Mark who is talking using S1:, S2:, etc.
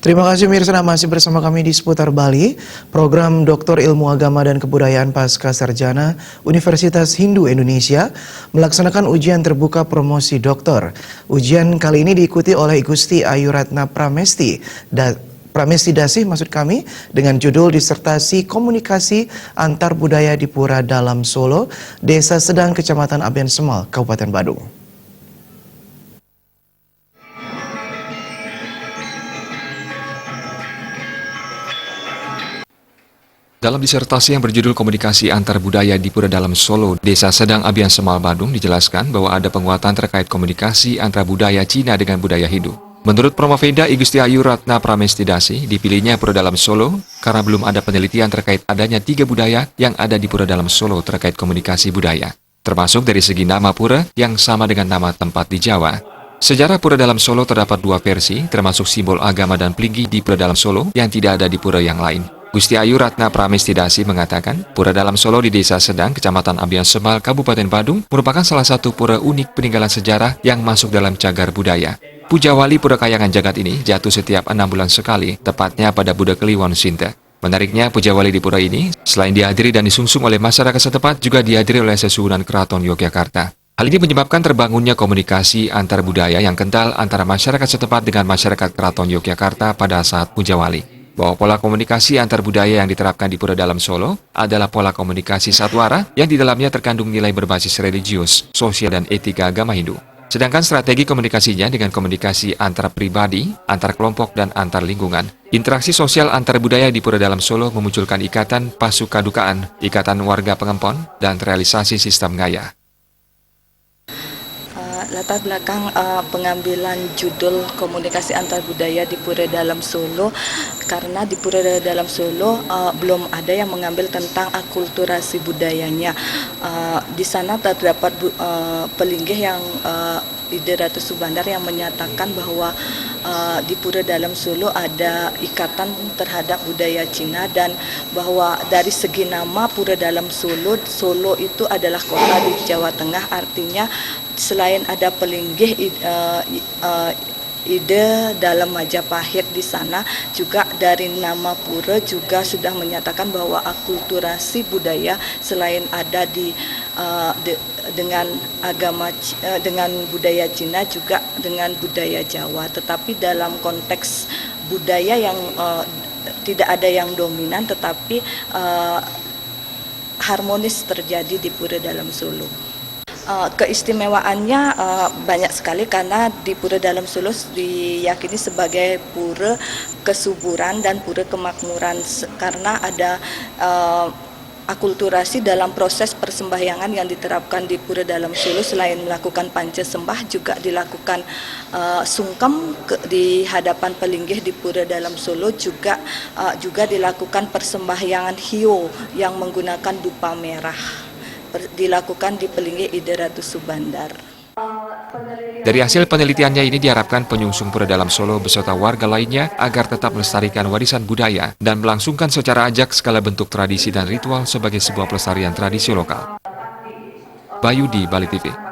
S1: Terima kasih Mirsana, masih bersama kami di Seputar Bali, program Doktor Ilmu Agama dan Kebudayaan Pasca Sarjana Universitas Hindu Indonesia melaksanakan ujian terbuka promosi doktor. Ujian kali ini diikuti oleh Gusti Ayu Ratna Pramestidasih dengan judul disertasi komunikasi antar budaya di Pura Dalam Solo, Desa Sedang, Kecamatan Abian Semal, Kabupaten Badung.
S2: Dalam disertasi yang berjudul Komunikasi Antar Budaya di Pura Dalam Solo, Desa Sedang, Abian Semal, Badung dijelaskan bahwa ada penguatan terkait komunikasi antara budaya Cina dengan budaya Hindu. Menurut Promoveda I Gusti Ayu Ratna Pramestidasih, dipilihnya Pura Dalam Solo karena belum ada penelitian terkait adanya 3 budaya yang ada di Pura Dalam Solo terkait komunikasi budaya, termasuk dari segi nama pura yang sama dengan nama tempat di Jawa. Sejarah Pura Dalam Solo terdapat 2 versi, termasuk simbol agama dan pelinggih di Pura Dalam Solo yang tidak ada di pura yang lain. Gusti Ayu Ratna Pramestidasih mengatakan, Pura Dalam Solo di Desa Sedang, Kecamatan Abian Semal, Kabupaten Badung, merupakan salah satu pura unik peninggalan sejarah yang masuk dalam cagar budaya. Puja Wali Pura Kayangan Jagat ini jatuh setiap 6 bulan sekali, tepatnya pada Buddha Kliwon Sinta. Menariknya, Puja Wali di pura ini, selain dihadiri dan disungsung oleh masyarakat setempat, juga dihadiri oleh Sesuhunan Keraton Yogyakarta. Hal ini menyebabkan terbangunnya komunikasi antar budaya yang kental antara masyarakat setempat dengan masyarakat Keraton Yogyakarta pada saat Puja Wali. Bahwa pola komunikasi antar budaya yang diterapkan di Pura Dalam Solo adalah pola komunikasi satu arah yang di dalamnya terkandung nilai berbasis religius, sosial, dan etika agama Hindu. Sedangkan strategi komunikasinya dengan komunikasi antar pribadi, antar kelompok, dan antar lingkungan. Interaksi sosial antar budaya di Pura Dalam Solo memunculkan ikatan pasukadukaan, ikatan warga pengempon, dan realisasi sistem ngaya.
S3: Latar belakang pengambilan judul komunikasi antar budaya di Pura Dalam Solo, karena di Pura Dalam Solo belum ada yang mengambil tentang akulturasi budayanya. Di sana terdapat pelinggih yang Ide Ratu Subandar yang menyatakan bahwa di Pura Dalam Solo ada ikatan terhadap budaya Cina, dan bahwa dari segi nama Pura Dalam Solo, Solo itu adalah kota di Jawa Tengah, artinya selain ada pelinggih ide dalam Majapahit di sana, juga dari nama pura juga sudah menyatakan bahwa akulturasi budaya selain ada dengan agama dengan budaya Cina, juga dengan budaya Jawa, tetapi dalam konteks budaya yang tidak ada yang dominan, tetapi harmonis terjadi di Pura Dalam Solo. Keistimewaannya banyak sekali, karena di Pura Dalam Solo diyakini sebagai pura kesuburan dan pura kemakmuran, karena ada akulturasi dalam proses persembahyangan yang diterapkan di Pura Dalam Solo. Selain melakukan panca sembah, juga dilakukan sungkem di hadapan pelinggih di Pura Dalam Solo, juga dilakukan persembahyangan hiyo yang menggunakan dupa merah, dilakukan di pelinggih Ide Ratu Subandar.
S2: Dari hasil penelitiannya ini diharapkan penyungsung Pura Dalam Solo beserta warga lainnya agar tetap melestarikan warisan budaya dan melangsungkan secara ajak segala bentuk tradisi dan ritual sebagai sebuah pelestarian tradisi lokal. Bayu di Bali TV.